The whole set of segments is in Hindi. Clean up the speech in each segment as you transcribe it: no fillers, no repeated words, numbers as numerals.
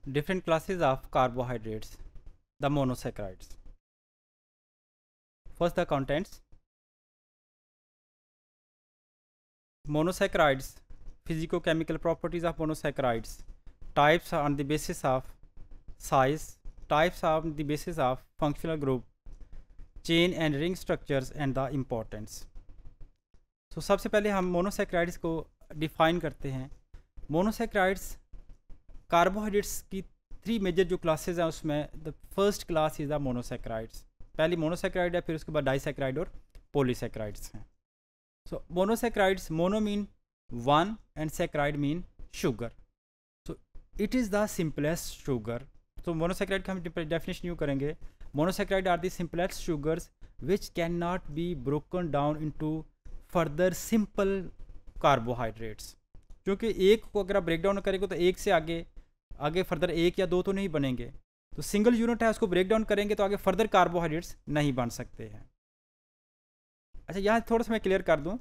different classes of carbohydrates, the monosaccharides. First, the contents. Monosaccharides, physicochemical properties of monosaccharides, types on the basis of size, types on the basis of functional group, chain and ring structures and the importance. So सबसे पहले हम मोनोसैक्राइड्स को डिफाइन करते हैं. मोनोसैक्राइड्स कार्बोहाइड्रेट्स की 3 मेजर जो क्लासेस हैं उसमें the first class is the monosaccharides. पहली मोनोसैक्राइड है, फिर उसके बाद डाइसैक्राइड और पॉलीसैक्राइड्स हैं. So monosaccharides, mono mean one and saccharide mean sugar. So it is the simplest sugar. तो मोनोसैक्राइड का हम डेफिनेशन यूँ करेंगे. Monosaccharide are the simplest sugars which can not be broken down into further simple carbohydrates. क्योंकि एक को अगर आप ब्रेक डाउन करेंगे तो एक से आगे फर्दर एक या दो तो नहीं बनेंगे. तो सिंगल यूनिट है, उसको ब्रेक डाउन करेंगे तो आगे फर्दर कार्बोहाइड्रेट्स नहीं बन सकते हैं. अच्छा, यहाँ थोड़ा सा मैं क्लियर कर दूँ.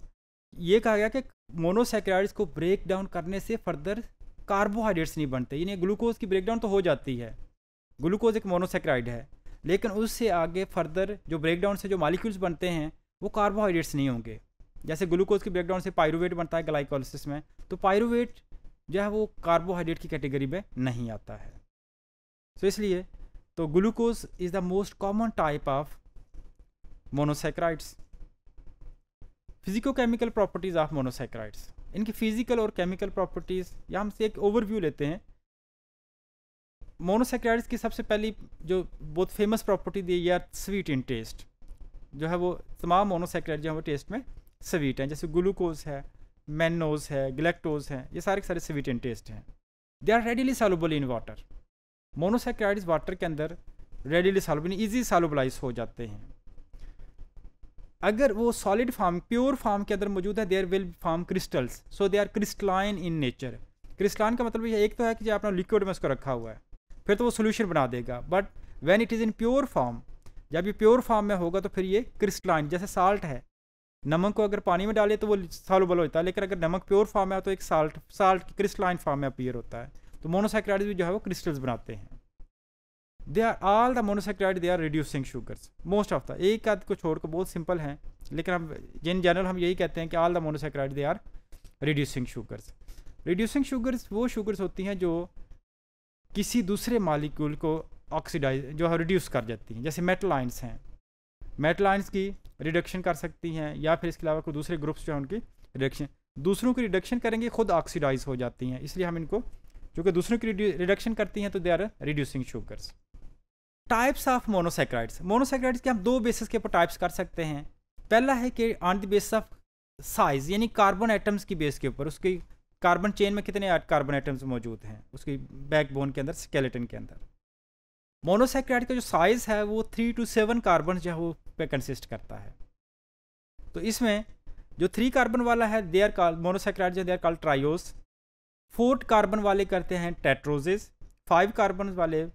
ये कहा गया कि मोनोसैक्राइड्स को ब्रेक डाउन करने से फर्दर कार्बोहाइड्रेट्स नहीं बनते. यानी ग्लूकोज की ब्रेक डाउन तो हो जाती है, ग्लूकोज एक मोनोसैक्राइड है, लेकिन उससे आगे फर्दर जो ब्रेक डाउन से जो मॉलिक्यूल्स बनते हैं वो कार्बोहाइड्रेट्स नहीं होंगे. जैसे ग्लूकोज की ब्रेकडाउन से पायरुवेट बनता है ग्लाइकोलिसिस में, तो पायरुवेट जो है वो कार्बोहाइड्रेट की कैटेगरी में नहीं आता है. तो इसलिए तो glucose is the most common type of monosaccharides. Physicochemical properties of monosaccharides. इनकी फिजिकल और केमिकल प्रॉपर्टीज़ या हमसे एक ओवरव्यू लेते हैं. मोनोसैक्राइड्स की सबसे पहली जो बहुत फेमस प्रॉपर्टी दी है स्वीट इन टेस्ट. जो है वो तमाम मोनोसैक्राइड जो है वो टेस्ट में स्वीट हैं. जैसे ग्लूकोज है, मैनोज है, गैलेक्टोज है, ये सारे के सारे स्वीट इन टेस्ट हैं. They are readily soluble in water. Monosaccharides water के अंदर रेडिली सॉल्युबल, इजी सॉल्युबलाइज हो जाते हैं. अगर वो सॉलिड फॉर्म, प्योर फॉर्म के अंदर मौजूद है, there will form crystals. So they are crystalline in nature. Crystalline का मतलब ये एक तो है कि जो आपने लिक्विड में उसको रखा हुआ है फिर तो वो सोल्यूशन बना देगा, but when it is in pure form, जब ये प्योर फॉर्म में होगा तो फिर ये क्रिस्टलाइन, जैसे साल्ट है, नमक को अगर पानी में डाले तो वो सॉल्युबल होता है, लेकिन अगर नमक प्योर फॉर्म में है तो एक साल्ट की क्रिस्टलाइन फॉर्म में अपीयर होता है. तो मोनोसैक्राइड्स भी जो है वो क्रिस्टल्स बनाते हैं. They are all the monosaccharide they are reducing sugars. Most of the, एक आध को छोड़ कर बहुत सिंपल हैं, लेकिन हम इन जनरल हम यही कहते हैं कि all the monosaccharide they are reducing sugars. Reducing sugars वो शुगर्स होती हैं जो किसी दूसरे मॉलिक्यूल को ऑक्सीडाइज जो है रिड्यूस कर जाती हैं. जैसे मेटल आयंस हैं, मेटल आयंस की रिडक्शन कर सकती हैं, या फिर इसके अलावा कोई दूसरे ग्रुप्स जो हैं उनकी रिडक्शन, दूसरों की रिडक्शन करेंगे खुद ऑक्सीडाइज हो जाती हैं. इसलिए हम इनको, क्योंकि दूसरों की रिडक्शन करती हैं तो they are reducing sugars. Types of monosaccharides. Monosaccharides के हम दो बेसिस के ऊपर टाइप्स कर सकते हैं. पहला है कि on the basis of size, यानी कार्बन एटम्स की बेस के ऊपर, उसकी कार्बन चेन में कितने कार्बन एटम्स मौजूद हैं उसकी बैकबोन के अंदर, स्केलेटन के अंदर. मोनोसैक्राइड का जो साइज़ है वो 3 to 7 कार्बन जो है वो पे कंसिस्ट करता है. तो इसमें जो 3 कार्बन वाला है दे आर कॉल्ड मोनोसैक्राइड, जो they are called triose. 4 carbon वाले करते हैं टेट्रोजेज, 5 कार्बन वाले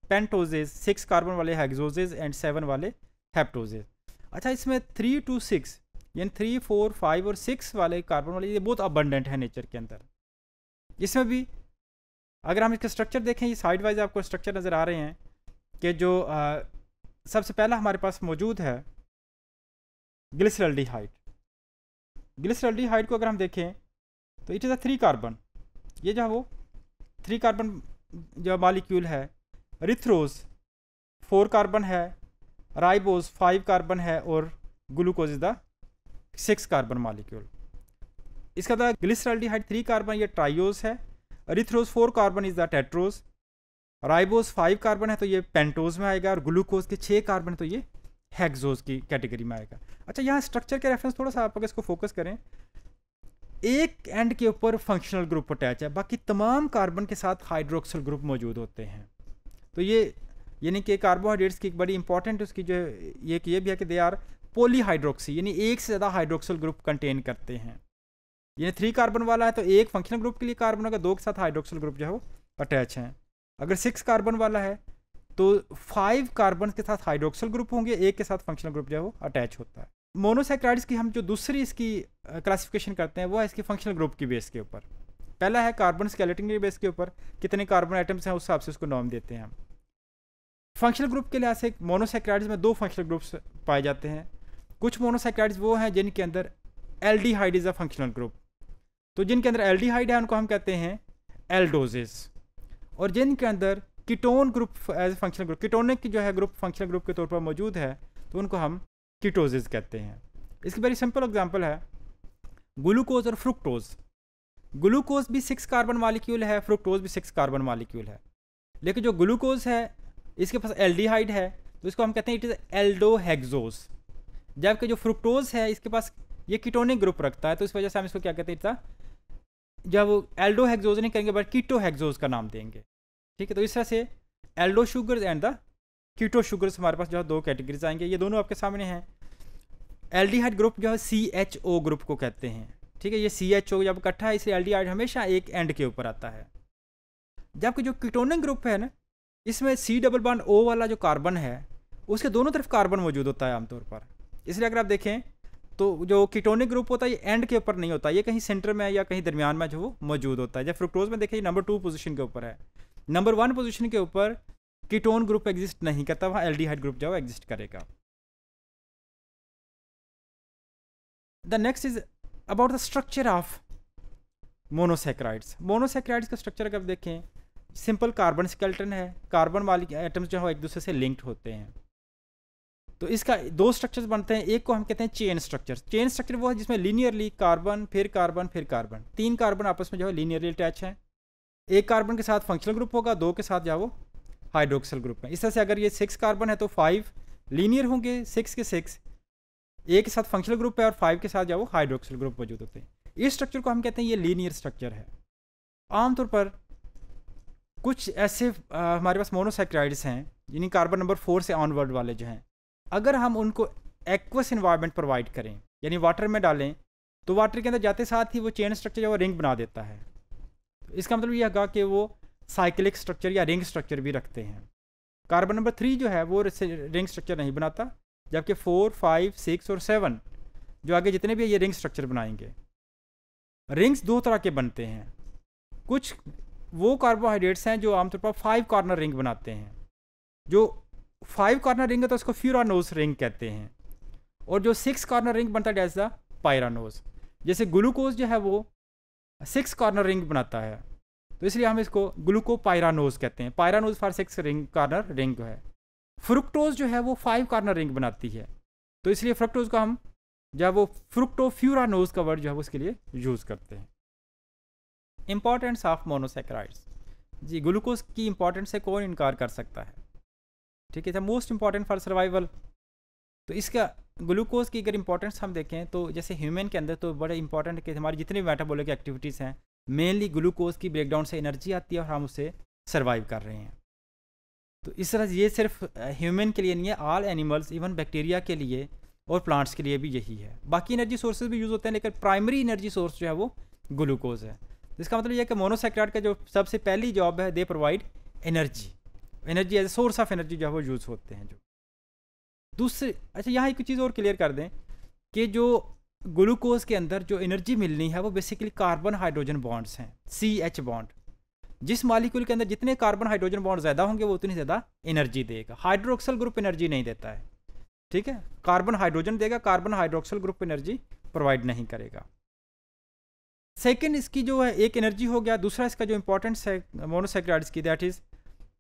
पेंटोजेज, 6 कार्बन वाले हेक्सोजेज एंड 7 वाले हेप्टोजेज. अच्छा, इसमें 3 to 6 यानी 3, 4, 5 और 6 वाले कार्बन वाले ये बहुत अबंडेंट है नेचर के अंदर. इसमें भी अगर हम इसका स्ट्रक्चर देखें, ये साइड वाइज आपको स्ट्रक्चर नज़र आ रहे हैं कि जो सबसे पहला हमारे पास मौजूद है ग्लिसरल्डिहाइड. ग्लिसरल्डिहाइड को अगर हम देखें तो इट इज़ अ 3 कार्बन. ये जो है वो 3 कार्बन जो मॉलिक्यूल है. रिथ्रोज 4 कार्बन है, राइबोज 5 कार्बन है और glucose is the 6 carbon molecule. इसका था ग्लिसरल्डिहाइड 3 कार्बन, ये ट्रायोज है. रिथ्रोज 4 carbon is the tetrose. Ribose 5 carbon है तो ये पेंटोज में आएगा, और ग्लूकोज के 6 कार्बन है तो ये हेक्सोज की कैटेगरी में आएगा. अच्छा, यहाँ स्ट्रक्चर के रेफरेंस थोड़ा सा आप अगर इसको फोकस करें, एक एंड के ऊपर फंक्शनल ग्रुप अटैच है, बाकी तमाम कार्बन के साथ हाइड्रोक्सिल ग्रुप मौजूद होते हैं. तो ये यानी कि कार्बोहाइड्रेट्स की एक बड़ी इंपॉर्टेंट उसकी जो ये भी है कि दे आर पॉलीहाइड्रोक्सी, यानी एक से ज़्यादा हाइड्रोक्सिल ग्रुप कंटेन करते हैं. यानी 3 कार्बन वाला है तो एक फंक्शनल ग्रुप के लिए कार्बन होगा, 2 के साथ हाइड्रोक्सिल ग्रुप जो है वो अटैच हैं. अगर 6 कार्बन वाला है तो 5 कार्बन के साथ हाइड्रोक्सिल ग्रुप होंगे, एक के साथ फंक्शनल ग्रुप जो है वो अटैच होता है. मोनोसैक्राइड्स की हम जो दूसरी इसकी क्लासिफिकेशन करते हैं वो है इसके फंक्शनल ग्रुप की बेस के ऊपर. पहला है कार्बन स्केलेटन के बेस के ऊपर, कितने कार्बन आइटम्स हैं उस हिसाब से उसको नाम देते हैं हम। फंक्शनल ग्रुप के लिहाज से मोनोसैकेराइड्स में 2 फंक्शनल ग्रुप्स पाए जाते हैं। कुछ मोनोसैकेराइड्स वो हैं जिनके अंदर aldehyde is a functional group, तो जिनके अंदर एल्डिहाइड है उनको हम कहते हैं एल्डोजेस, और जिनके अंदर ketone group as functional group, ketonic जो है ग्रुप फंक्शनल ग्रुप के तौर पर मौजूद है, तो उनको हम कीटोजेस कहते हैं। इसकी वेरी सिंपल एग्जांपल है ग्लूकोज और फ्रुक्टोज। ग्लूकोज भी 6 कार्बन मॉलिक्यूल है, फ्रुक्टोज भी 6 कार्बन मॉलिक्यूल है, लेकिन जो ग्लूकोज है इसके पास एल्डिहाइड है, तो इसको हम कहते हैं इट इज़ एल्डोहेक्सोज, जबकि जो फ्रुक्टोज है इसके पास ये कीटोनिक ग्रुप रखता है, तो इस वजह से हम इसको क्या कहते हैं, इतना जब एल्डोहेक्सोज नहीं करेंगे बट कीटोहेक्सोज का नाम देंगे। ठीक है, तो इस तरह से aldo sugars and the keto sugars हमारे पास जो है 2 कैटेगरीज आएंगे, ये दोनों आपके सामने हैं। एल्डिहाइड ग्रुप जो है CHO ग्रुप को कहते हैं। ठीक है, ये CHO जब इकट्ठा है इसलिए एल्डिहाइड हमेशा एक एंड के ऊपर आता है, जबकि जो कीटोनिक ग्रुप है ना, इसमें C+O वाला जो कार्बन है उसके दोनों तरफ कार्बन मौजूद होता है आमतौर पर, इसलिए अगर आप देखें तो जो कीटोनिक ग्रुप होता है ये एंड के ऊपर नहीं होता, ये कहीं सेंटर में या कहीं दरमियान में जो वो मौजूद होता है। जब फ्रुक्टोज में देखिए नंबर 2 पोजीशन के ऊपर है, नंबर 1 पोजीशन के ऊपर कीटोन ग्रुप एग्जिस्ट नहीं करता, वहाँ एल्डिहाइड ग्रुप जो एग्जिस्ट करेगा। The next is about the structure of monosaccharides. Monosaccharides का स्ट्रक्चर अगर देखें सिंपल कार्बन स्केलेटन है, कार्बन वाली एटम्स जो है एक दूसरे से लिंक्ड होते हैं, तो इसका 2 स्ट्रक्चर्स बनते हैं। एक को हम कहते हैं चेन स्ट्रक्चर। चेन स्ट्रक्चर वो है जिसमें लीनियरली कार्बन फिर कार्बन फिर कार्बन, 3 कार्बन आपस में जो है लीनियरली अटैच हैं। एक कार्बन के साथ फंक्शनल ग्रुप होगा, 2 के साथ जो वो हाइड्रोक्सिल ग्रुप है। इस तरह से अगर ये 6 कार्बन है तो 5 लीनियर होंगे, 6 के 6 एक के साथ फंक्शनल ग्रुप है और 5 के साथ जो वो हाइड्रोक्सिल ग्रुप मौजूद होते हैं। इस स्ट्रक्चर को हम कहते हैं ये लीनियर स्ट्रक्चर है। आमतौर पर कुछ ऐसे हमारे पास मोनोसैकेराइड्स हैं यानी कार्बन नंबर 4 से ऑनवर्ड वाले जो हैं, अगर हम उनको एक्वस इन्वायरमेंट प्रोवाइड करें यानी वाटर में डालें तो वाटर के अंदर जाते साथ ही वो चेन स्ट्रक्चर जो वो रिंग बना देता है। तो इसका मतलब ये होगा कि वो साइक्लिक स्ट्रक्चर या रिंग स्ट्रक्चर भी रखते हैं। कार्बन नंबर 3 जो है वो रिंग स्ट्रक्चर नहीं बनाता, जबकि 4, 5, 6 और 7 जो आगे जितने भी ये रिंग स्ट्रक्चर बनाएंगे। रिंग्स 2 तरह के बनते हैं। कुछ वो कार्बोहाइड्रेट्स हैं जो आमतौर पर 5 कॉर्नर रिंग बनाते हैं। जो 5 कॉर्नर रिंग है तो उसको फ्यूरानोज रिंग कहते हैं, और जो 6 कॉर्नर रिंग बनता है डेट्स द पायरानोज। जैसे ग्लूकोज जो है वो 6 कॉर्नर रिंग बनाता है, तो इसलिए हम इसको ग्लूकोपायरानोज कहते हैं। Pyranose for 6 ring corner ring है। फ्रुक्टोज जो है वो 5 कॉर्नर रिंग बनाती है, तो इसलिए फ्रुक्टोज को हम जब वो फ्रुक्टोफ्यूरानोज का वर्ड जो है वो उसके लिए यूज़ करते हैं। Importance of monosaccharides. जी, ग्लूकोज की इंपॉर्टेंस से कौन इनकार कर सकता है। ठीक है, मोस्ट इंपॉर्टेंट फॉर सर्वाइवल। तो इसका ग्लूकोज की अगर इंपॉर्टेंस हम देखें तो जैसे ह्यूमन के अंदर तो बड़े इंपॉर्टेंट कि हमारी जितनी भी मेटाबॉलिक एक्टिविटीज़ हैं मेनली ग्लूकोज की ब्रेकडाउन से एनर्जी आती है और हम उससे सर्वाइव कर रहे हैं। तो इस तरह ये सिर्फ ह्यूमन के लिए नहीं है, ऑल एनिमल्स इवन बैक्टीरिया के लिए और प्लांट्स के लिए भी यही है। बाकी एनर्जी सोर्सेज भी यूज़ होते हैं, लेकिन प्राइमरी एनर्जी सोर्स जो है वो ग्लूकोज है। तो इसका मतलब ये है कि मोनोसैकेराइड का जो सबसे पहली जॉब है they provide energy. Energy as a source of energy जो है वो यूज़ होते हैं। जो दूसरे अच्छा यहाँ एक चीज़ और क्लियर कर दें कि जो ग्लूकोज के अंदर जो एनर्जी मिलनी है वो बेसिकली कार्बन हाइड्रोजन बॉन्ड्स हैं, CH बॉन्ड। जिस मॉलिक्यूल के अंदर जितने कार्बन हाइड्रोजन बॉन्ड ज़्यादा होंगे वो उतनी ज़्यादा एनर्जी देगा। हाइड्रोक्सल ग्रुप एनर्जी नहीं देता है, ठीक है, कार्बन हाइड्रोजन देगा, carbon hydroxyl group energy provide नहीं करेगा। सेकेंड इसकी जो है एक एनर्जी हो गया। दूसरा इसका जो इंपॉर्टेंस है मोनोसैकेराइड्स की that is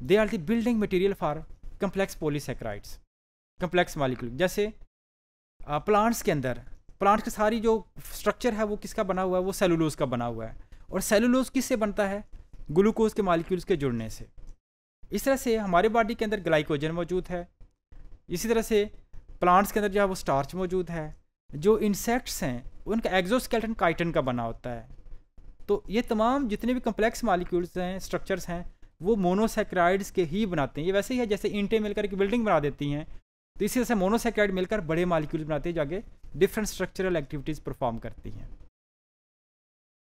they are the building material for complex polysaccharides, complex molecule. जैसे प्लांट्स के अंदर प्लांट्स की सारी जो स्ट्रक्चर है वो किसका बना हुआ है, वो सेलुलोज का बना हुआ है, और सेलुलोज किससे बनता है, ग्लूकोज के मॉलिक्यूल्स के जुड़ने से। इस तरह से हमारे बॉडी के अंदर ग्लाइकोजन मौजूद है। इसी तरह से प्लांट्स के अंदर जो है वो स्टार्च मौजूद है। जो इंसेक्ट्स हैं उनका एक्सोस्केलेटन काइटिन का बना होता है। तो ये तमाम जितने भी कम्प्लेक्स मॉलिक्यूल्स हैं, स्ट्रक्चर्स हैं, वो मोनोसैकेराइड्स के ही बनाते हैं। ये वैसे ही है जैसे ईंटें मिलकर एक बिल्डिंग बना देती हैं, तो इसी तरह से मोनोसैकेराइड मिलकर बड़े मॉलिक्यूल्स बनाते हैं, जो आगे डिफरेंट स्ट्रक्चरल एक्टिविटीज़ परफॉर्म करती हैं।